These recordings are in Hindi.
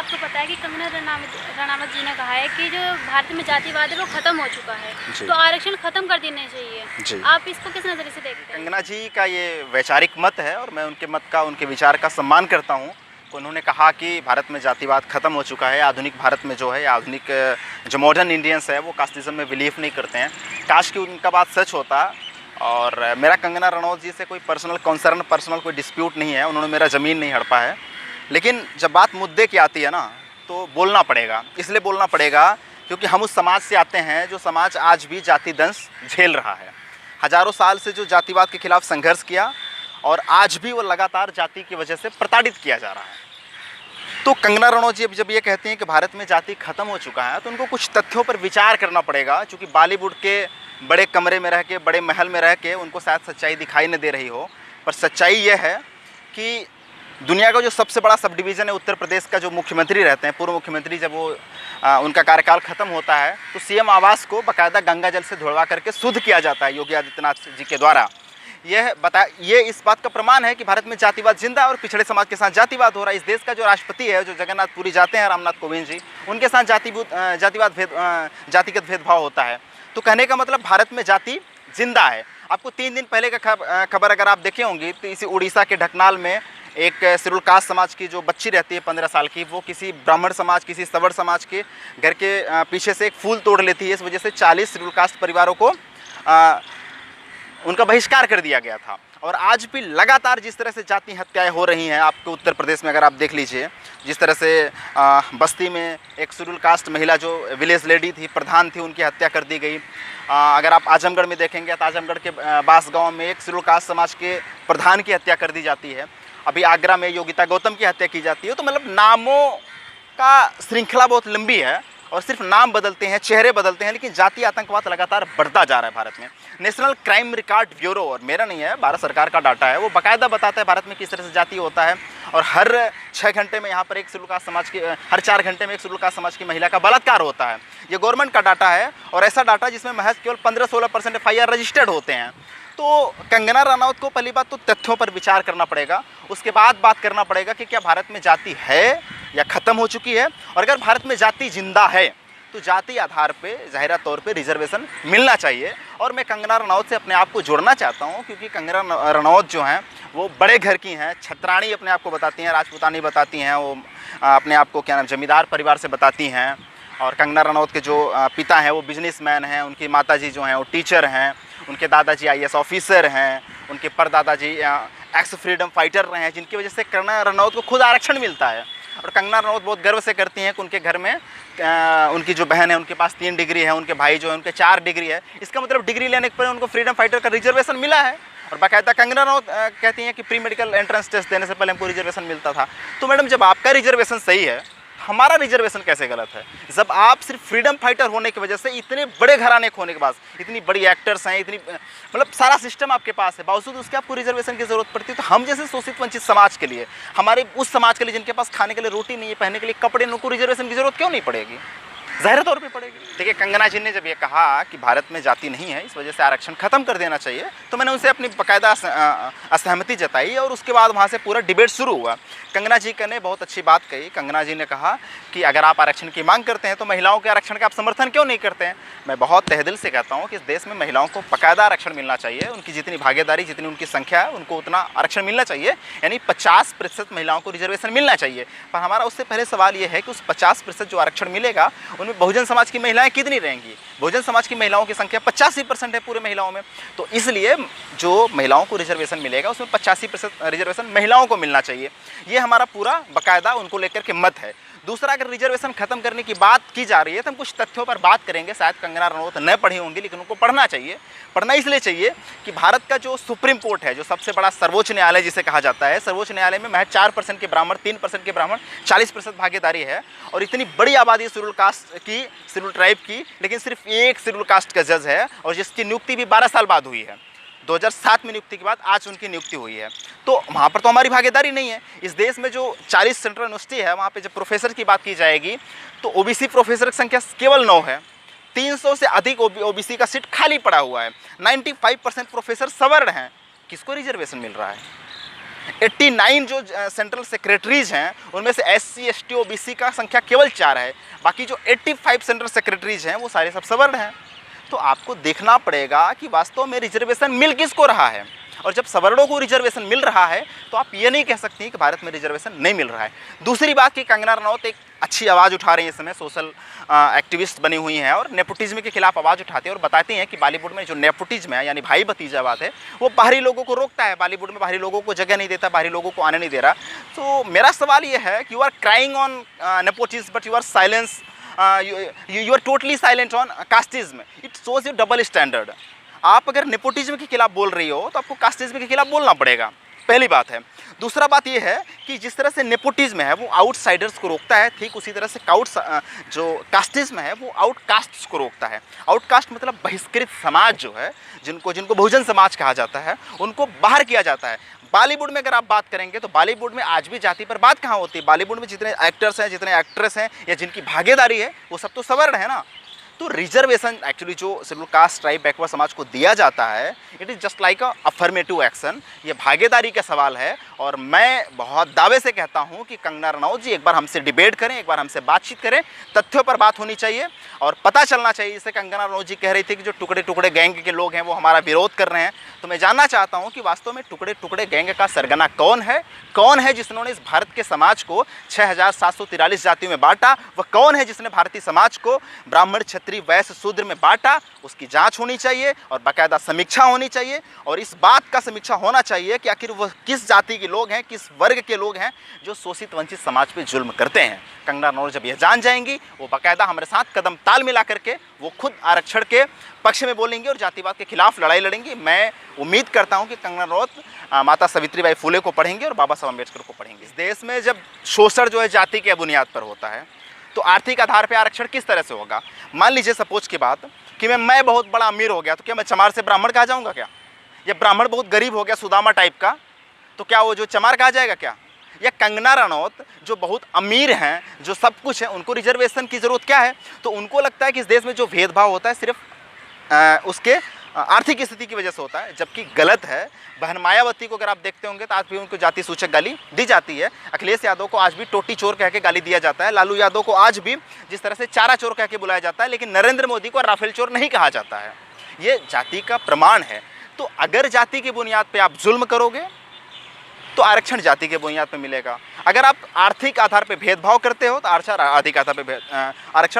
आपको पता है कि कंगना रनावत जी ने कहा है कि जो भारत में जातिवाद है वो खत्म हो चुका है, तो आरक्षण खत्म कर देना चाहिए। आप इसको किस नज़र से देखते हैं? कंगना जी का ये वैचारिक मत है और मैं उनके मत का, उनके विचार का सम्मान करता हूँ। उन्होंने कहा कि भारत में जातिवाद खत्म हो चुका है। आधुनिक भारत में जो है, आधुनिक जो मॉडर्न इंडियंस है वो कास्टिज्म में बिलीव नहीं करते हैं। काश कि उनका बात सच होता। और मेरा कंगना रनौत जी से कोई पर्सनल कंसर्न, पर्सनल कोई डिस्प्यूट नहीं है। उन्होंने मेरा ज़मीन नहीं हड़पा है। लेकिन जब बात मुद्दे की आती है ना, तो बोलना पड़ेगा। इसलिए बोलना पड़ेगा क्योंकि हम उस समाज से आते हैं जो समाज आज भी जाति दंश झेल रहा है। हज़ारों साल से जो जातिवाद के खिलाफ संघर्ष किया और आज भी वो लगातार जाति की वजह से प्रताड़ित किया जा रहा है। तो कंगना रनौत जी जब ये कहते हैं कि भारत में जाति खत्म हो चुका है, तो उनको कुछ तथ्यों पर विचार करना पड़ेगा। क्योंकि बॉलीवुड के बड़े कमरे में रह के, बड़े महल में रह के उनको शायद सच्चाई दिखाई न दे रही हो, पर सच्चाई यह है कि दुनिया का जो सबसे बड़ा सब डिवीज़न है उत्तर प्रदेश का, जो मुख्यमंत्री रहते हैं, पूर्व मुख्यमंत्री, जब वो उनका कार्यकाल ख़त्म होता है तो सीएम आवास को बाकायदा गंगा जल से धुलवा करके शुद्ध किया जाता है योगी आदित्यनाथ जी के द्वारा। ये इस बात का प्रमाण है कि भारत में जातिवाद जिंदा और पिछड़े समाज के साथ जातिवाद हो रहा है। इस देश का जो राष्ट्रपति है, जो जगन्नाथपुरी जाते हैं, रामनाथ कोविंद जी, उनके साथ जातिगत भेदभाव होता है। तो कहने का मतलब भारत में जाति जिंदा है। आपको 3 दिन पहले का खबर अगर आप देखे होंगी तो इसी उड़ीसा के ढकनाल में एक शेड्यूल कास्ट समाज की जो बच्ची रहती है 15 साल की, वो किसी ब्राह्मण समाज, किसी सवर्ण समाज के घर के पीछे से एक फूल तोड़ लेती है। इस वजह से 40 शेड्यूल कास्ट परिवारों को उनका बहिष्कार कर दिया गया था। और आज भी लगातार जिस तरह से जाति हत्याएं हो रही हैं, आपको उत्तर प्रदेश में अगर आप देख लीजिए, जिस तरह से बस्ती में एक शेड्यूल कास्ट महिला जो विलेज लेडी थी, प्रधान थी, उनकी हत्या कर दी गई। अगर आप आजमगढ़ में देखेंगे तो आजमगढ़ के बास गाँव में एक शेड्यूल कास्ट समाज के प्रधान की हत्या कर दी जाती है। अभी आगरा में योगिता गौतम की हत्या की जाती है। तो मतलब नामों का श्रृंखला बहुत लंबी है और सिर्फ नाम बदलते हैं, चेहरे बदलते हैं, लेकिन जातीय आतंकवाद लगातार बढ़ता जा रहा है भारत में। नेशनल क्राइम रिकॉर्ड ब्यूरो, और मेरा नहीं है, भारत सरकार का डाटा है, वो बाकायदा बताता है भारत में किस तरह से जाति होता है। और हर 6 घंटे में यहाँ पर एक शेड्यूल कास्ट समाज की, हर 4 घंटे में एक शेड्यूल कास्ट समाज की महिला का बलात्कार होता है। ये गवर्नमेंट का डाटा है और ऐसा डाटा जिसमें महज केवल 15-16% FIR रजिस्टर्ड होते हैं। तो कंगना रनौत को पहली बात तो तथ्यों पर विचार करना पड़ेगा, उसके बाद बात करना पड़ेगा कि क्या भारत में जाति है या ख़त्म हो चुकी है। और अगर भारत में जाति जिंदा है तो जाति आधार पे ज़ाहिरा तौर पे रिजर्वेशन मिलना चाहिए। और मैं कंगना रनौत से अपने आप को जोड़ना चाहता हूँ, क्योंकि कंगना रनौत जो हैं वो बड़े घर की हैं, छत्राणी अपने आप को बताती हैं, राजपूतानी बताती हैं, वो अपने आप को क्या नाम जमींदार परिवार से बताती हैं। और कंगना रनौत के जो पिता हैं वो बिजनेसमैन हैं, उनकी माताजी जो हैं वो टीचर हैं, उनके दादाजी IAS ऑफिसर हैं, उनके परदादाजी एक्स फ्रीडम फाइटर रहे हैं, जिनकी वजह से कंगना रनौत को खुद आरक्षण मिलता है। और कंगना रनौत बहुत गर्व से करती हैं कि उनके घर में उनकी जो बहन है उनके पास 3 डिग्री है, उनके भाई जो है उनके 4 डिग्री है। इसका मतलब डिग्री लेने पर उनको फ्रीडम फाइटर का रिजर्वेशन मिला है। और बाकायदा कंगना रनौत कहती हैं कि प्री मेडिकल एंट्रेंस टेस्ट देने से पहले हमको रिजर्वेशन मिलता था। तो मैडम, जब आपका रिजर्वेशन सही है, हमारा रिजर्वेशन कैसे गलत है? जब आप सिर्फ फ्रीडम फाइटर होने की वजह से, इतने बड़े घराने के होने के बाद, इतनी बड़ी एक्टर्स हैं, इतनी मतलब सारा सिस्टम आपके पास है, बावजूद उसके आपको रिजर्वेशन की ज़रूरत पड़ती है। तो हम जैसे शोषित वंचित समाज के लिए, हमारे उस समाज के लिए जिनके पास खाने के लिए रोटी नहीं है, पहनने के लिए कपड़े, उनको रिजर्वेशन की ज़रूरत क्यों नहीं पड़ेगी? ज़ाहिर तौर पे पड़ेगी। देखिए, कंगना जी ने जब ये कहा कि भारत में जाति नहीं है, इस वजह से आरक्षण खत्म कर देना चाहिए, तो मैंने उनसे अपनी बाकायदा असहमति जताई और उसके बाद वहाँ से पूरा डिबेट शुरू हुआ। कंगना जी ने बहुत अच्छी बात कही। कंगना जी ने कहा कि अगर आप आरक्षण की मांग करते हैं तो महिलाओं के आरक्षण का आप समर्थन क्यों नहीं करते हैं? मैं बहुत तहे दिल से कहता हूँ कि इस देश में महिलाओं को बाकायदा आरक्षण मिलना चाहिए। उनकी जितनी भागीदारी, जितनी उनकी संख्या है, उनको उतना आरक्षण मिलना चाहिए। यानी 50% महिलाओं को रिजर्वेशन मिलना चाहिए। पर हमारा उससे पहले सवाल ये है कि उस 50% जो आरक्षण मिलेगा उनमें बहुजन समाज की महिलाएं कितनी रहेंगी? बहुजन समाज की महिलाओं की संख्या 85% है पूरे महिलाओं में। तो इसलिए जो महिलाओं को रिजर्वेशन मिलेगा उसमें 85% रिजर्वेशन महिलाओं को मिलना चाहिए। ये हमारा पूरा बाकायदा उनको लेकर के मत है। दूसरा, अगर रिजर्वेशन खत्म करने की बात की जा रही है तो हम कुछ तथ्यों पर बात करेंगे। शायद कंगना रनौत न पढ़ी होंगी, लेकिन उनको पढ़ना चाहिए। पढ़ना इसलिए चाहिए कि भारत का जो सुप्रीम कोर्ट है, जो सबसे बड़ा सर्वोच्च न्यायालय जिसे कहा जाता है, सर्वोच्च न्यायालय में महज 4% के ब्राह्मण, 3% के ब्राह्मण, 40% भागीदारी है। और इतनी बड़ी आबादी शेड्यूल कास्ट की, शेड्यूल ट्राइब की, लेकिन सिर्फ एक शेड्यूल कास्ट का जज है और जिसकी नियुक्ति भी 12 साल बाद हुई है। 2007 में नियुक्ति के बाद आज उनकी नियुक्ति हुई है। तो वहाँ पर तो हमारी भागीदारी नहीं है। इस देश में जो 40 सेंट्रल यूनिवर्सिटी है, वहाँ पे जब प्रोफेसर की बात की जाएगी तो ओबीसी प्रोफेसर की संख्या केवल 9 है। 300 से अधिक ओबीसी का सीट खाली पड़ा हुआ है। 95% प्रोफेसर सवर्ण हैं। किसको रिजर्वेशन मिल रहा है? 89 जो सेंट्रल सेक्रेटरीज हैं उनमें से SC ST OBC का संख्या केवल 4 है, बाकी जो 85 सेंट्रल सेक्रेटरीज हैं वो सारे सब सवर्ण हैं। तो आपको देखना पड़ेगा कि वास्तव में रिजर्वेशन मिल किसको रहा है, और जब सवर्णों को रिजर्वेशन मिल रहा है तो आप ये नहीं कह सकती कि भारत में रिजर्वेशन नहीं मिल रहा है। दूसरी बात कि कंगना रनौत एक अच्छी आवाज़ उठा रही हैं, इस समय सोशल एक्टिविस्ट बनी हुई हैं और नेपोटिज्म के खिलाफ आवाज़ उठाती हैं और बताती हैं कि बॉलीवुड में जो नेपोटिज्म है यानी भाई भतीजावाद है वो बाहरी लोगों को रोकता है, बॉलीवुड में बाहरी लोगों को जगह नहीं देता, बाहरी लोगों को आने नहीं दे रहा। तो मेरा सवाल ये है कि you are crying on nepotism but you are silence, you are totally silent on casteism. It shows you double standard. आप अगर नेपोटिज्म के खिलाफ बोल रही हो तो आपको कास्टिज्म के खिलाफ बोलना पड़ेगा, पहली बात है। दूसरा बात ये है कि जिस तरह से नेपोटिज्म है वो आउटसाइडर्स को रोकता है, ठीक उसी तरह से जो कास्टिज्म है वो आउटकास्ट्स को रोकता है। आउटकास्ट मतलब बहिष्कृत समाज जो है, जिनको बहुजन समाज कहा जाता है, उनको बाहर किया जाता है। बॉलीवुड में अगर आप बात करेंगे तो बॉलीवुड में आज भी जाति पर बात कहाँ होती है? बॉलीवुड में जितने एक्टर्स हैं, जितने एक्ट्रेस हैं या जिनकी भागीदारी है वो सब तो सवर्ण है ना। तो रिजर्वेशन एक्चुअली जो शेड्यूल कास्ट ट्राइब बैकवर्ड समाज को दिया जाता है, it is just like a affirmative action. ये भागीदारी का सवाल है और मैं बहुत दावे से कहता हूँ कि कंगना रनौत जी एक बार हमसे डिबेट करें, एक बार हमसे बातचीत करें, तथ्यों पर बात होनी चाहिए और पता चलना चाहिए। जैसे कंगना रनौत जी कह रही थी कि जो टुकड़े टुकड़े गैंग के लोग हैं वो हमारा विरोध कर रहे हैं, तो मैं जानना चाहता हूँ कि वास्तव में टुकड़े टुकड़े गैंग का सरगना कौन है जिन्होंने इस भारत के समाज को 6743 जातियों में बांटा? वह कौन है जिसने भारतीय समाज को ब्राह्मण, क्षत्रिय, वैश्य, शूद्र में बांटा? उसकी जांच होनी चाहिए और बाकायदा समीक्षा होनी चाहिए और इस बात का समीक्षा होना चाहिए कि आखिर वह किस जाति के लोग हैं, किस वर्ग के लोग हैं जो शोषित वंचित समाज पे जुल्म करते हैं। कंगना रनौत जब यह जान जाएंगी वो बाकायदा हमारे साथ कदम ताल मिला करके वो खुद आरक्षण के पक्ष में बोलेंगी और जातिवाद के खिलाफ लड़ाई लड़ेंगी। मैं उम्मीद करता हूं कि कंगना रनौत माता सावित्रीबाई फुले को पढ़ेंगे और बाबा साहब अम्बेडकर को पढ़ेंगे। इस देश में जब शोषण जो है जाति के बुनियाद पर होता है तो आर्थिक आधार पर आरक्षण किस तरह से होगा? मान लीजिए सपोज की बात कि मैं बहुत बड़ा अमीर हो गया तो क्या मैं चमार से ब्राह्मण कहा जाऊँगा क्या? या ब्राह्मण बहुत गरीब हो गया सुदामा टाइप का तो क्या वो जो चमार कहा जाएगा क्या? या कंगना रनौत जो बहुत अमीर हैं, जो सब कुछ है, उनको रिजर्वेशन की ज़रूरत क्या है? तो उनको लगता है कि इस देश में जो भेदभाव होता है सिर्फ उसके आर्थिक स्थिति की वजह से होता है, जबकि गलत है। बहन मायावती को अगर आप देखते होंगे तो आज भी उनको जाति सूचक गाली दी जाती है। अखिलेश यादव को आज भी टोटी चोर कह के गाली दिया जाता है। लालू यादव को आज भी जिस तरह से चारा चोर कह के बुलाया जाता है, लेकिन नरेंद्र मोदी को राफेल चोर नहीं कहा जाता है। ये जाति का प्रमाण है। तो अगर जाति की बुनियाद पर आप जुल्म करोगे तो आरक्षण जाति के बुनियाद पर मिलेगा। अगर आप आर्थिक आधार पर भेदभाव करते हो तो आरक्षण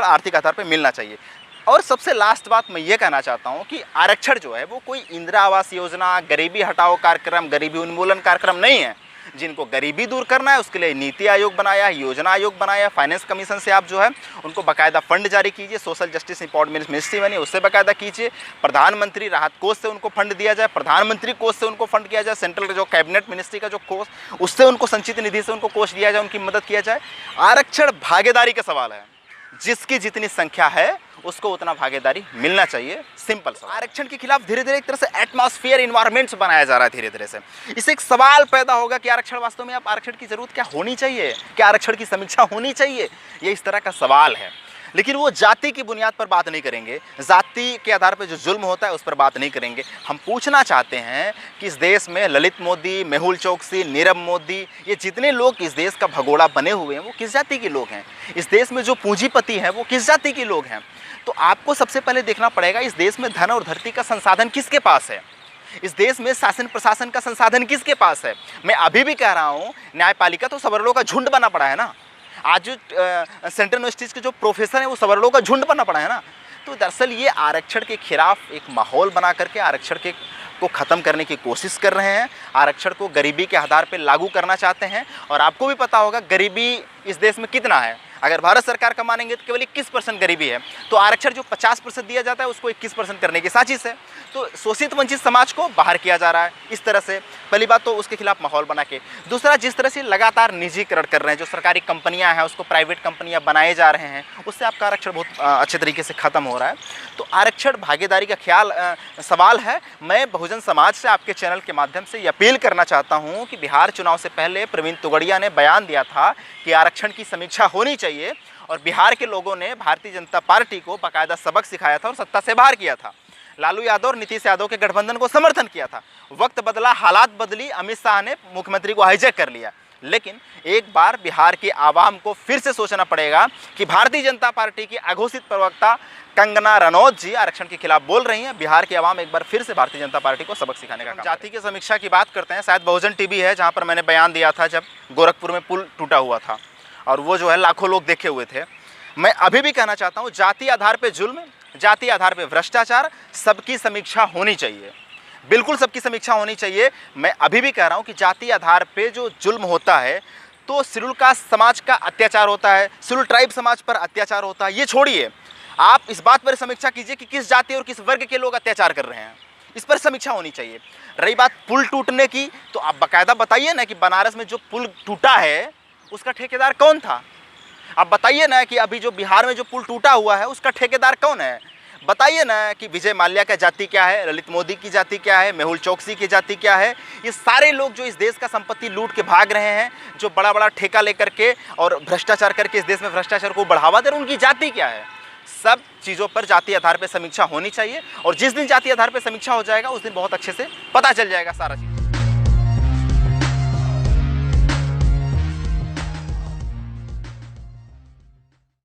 आर्थिक आधार पर मिलना चाहिए। और सबसे लास्ट बात मैं ये कहना चाहता हूँ कि आरक्षण जो है वो कोई इंदिरा आवास योजना, गरीबी हटाओ कार्यक्रम, गरीबी उन्मूलन कार्यक्रम नहीं है। जिनको गरीबी दूर करना है उसके लिए नीति आयोग बनाया, योजना आयोग बनाया, फाइनेंस कमीशन से आप जो है उनको बाकायदा फंड जारी कीजिए, सोशल जस्टिस इम्पावरमेंट मिनिस्ट्री बनी उससे बाकायदा कीजिए, प्रधानमंत्री राहत कोष से उनको फंड दिया जाए, प्रधानमंत्री कोष से उनको फंड किया जाए, सेंट्रल जो कैबिनेट मिनिस्ट्री का जो कोष उससे उनको संचित निधि से उनको कोष दिया जाए, उनकी मदद किया जाए। आरक्षण भागीदारी का सवाल है, जिसकी जितनी संख्या है उसको उतना भागीदारी मिलना चाहिए। सिंपल सवाल। आरक्षण के खिलाफ धीरे धीरे एक तरह से एटमॉस्फेयर इन्वायरमेंट्स बनाया जा रहा है धीरे धीरे से। इससे एक सवाल पैदा होगा कि आरक्षण वास्तव में, आप आरक्षण की जरूरत क्या होनी चाहिए, क्या आरक्षण की समीक्षा होनी चाहिए, ये इस तरह का सवाल है। लेकिन वो जाति की बुनियाद पर बात नहीं करेंगे, जाति के आधार पर जो जुल्म होता है उस पर बात नहीं करेंगे। हम पूछना चाहते हैं कि इस देश में ललित मोदी, मेहुल चोकसी, नीरव मोदी, ये जितने लोग इस देश का भगोड़ा बने हुए हैं वो किस जाति के लोग हैं? इस देश में जो पूंजीपति हैं वो किस जाति के लोग हैं? तो आपको सबसे पहले देखना पड़ेगा इस देश में धन और धरती का संसाधन किसके पास है, इस देश में शासन प्रशासन का संसाधन किसके पास है। मैं अभी भी कह रहा हूँ न्यायपालिका तो सवर्णों का झुंड बना पड़ा है ना। आज जो सेंट्रल यूनिवर्सिटीज़ के जो प्रोफेसर हैं वो सवर्णों का झुंड बना पड़ा है ना। तो दरअसल ये आरक्षण के खिलाफ एक माहौल बना करके आरक्षण को ख़त्म करने की कोशिश कर रहे हैं। आरक्षण को गरीबी के आधार पर लागू करना चाहते हैं। और आपको भी पता होगा गरीबी इस देश में कितना है। अगर भारत सरकार का मानेंगे तो केवल 21% गरीबी है, तो आरक्षण जो 50% दिया जाता है उसको 21% करने की साजिश है। तो शोषित वंचित समाज को बाहर किया जा रहा है इस तरह से। पहली बात तो उसके खिलाफ माहौल बना के, दूसरा जिस तरह से लगातार निजीकरण कर रहे हैं, जो सरकारी कंपनियां हैं उसको प्राइवेट कंपनियां बनाए जा रहे हैं, उससे आपका आरक्षण बहुत अच्छे तरीके से ख़त्म हो रहा है। तो आरक्षण भागीदारी का सवाल है। मैं बहुजन समाज से आपके चैनल के माध्यम से ये अपील करना चाहता हूँ कि बिहार चुनाव से पहले प्रवीण तोगड़िया ने बयान दिया था कि आरक्षण की समीक्षा होनी चाहिए, और बिहार के लोगों ने भारतीय जनता पार्टी को बाकायदा सबक सिखाया था और सत्ता से बाहर किया था। लालू यादव और नीतीश यादव के गठबंधन को समर्थन किया था। वक्त बदला, हालात बदली, अमित शाह ने मुख्यमंत्री को हाईजैक कर लिया। लेकिन एक बार बिहार की आवाम को फिर से सोचना पड़ेगा कि भारतीय जनता पार्टी की अघोषित प्रवक्ता कंगना रनौत जी आरक्षण के खिलाफ बोल रही हैं। बिहार की आवाम एक बार फिर से भारतीय जनता पार्टी को सबक सिखाने का काम। जाति की समीक्षा की बात करते हैं। शायद बहुजन टीवी है जहां पर मैंने बयान दिया था जब गोरखपुर में पुल टूटा हुआ था और वो जो है लाखों लोग देखे हुए थे। मैं अभी भी कहना चाहता हूँ, जाति आधार पर जुल्म, जाति आधार पर भ्रष्टाचार, सबकी समीक्षा होनी चाहिए, बिल्कुल सबकी समीक्षा होनी चाहिए। मैं अभी भी कह रहा हूँ कि जाति आधार पे जो जुल्म होता है तो शेड्यूल कास्ट समाज का अत्याचार होता है, शेड्यूल ट्राइब समाज पर अत्याचार होता है। ये छोड़िए, आप इस बात पर समीक्षा कीजिए कि किस जाति और किस वर्ग के लोग अत्याचार कर रहे हैं, इस पर समीक्षा होनी चाहिए। रही बात पुल टूटने की, तो आप बाकायदा बताइए ना कि बनारस में जो पुल टूटा है उसका ठेकेदार कौन था। आप बताइए ना कि अभी जो बिहार में जो पुल टूटा हुआ है उसका ठेकेदार कौन है। बताइए ना कि विजय माल्या का जाति क्या है, ललित मोदी की जाति क्या है, मेहुल चौकसी की जाति क्या है। ये सारे लोग जो इस देश का संपत्ति लूट के भाग रहे हैं, जो बड़ा बड़ा ठेका लेकर के और भ्रष्टाचार करके इस देश में भ्रष्टाचार को बढ़ावा दे रहे हैं, उनकी जाति क्या है। सब चीज़ों पर जाति आधार पर समीक्षा होनी चाहिए और जिस दिन जाति आधार पर समीक्षा हो जाएगा उस दिन बहुत अच्छे से पता चल जाएगा सारा चीज़।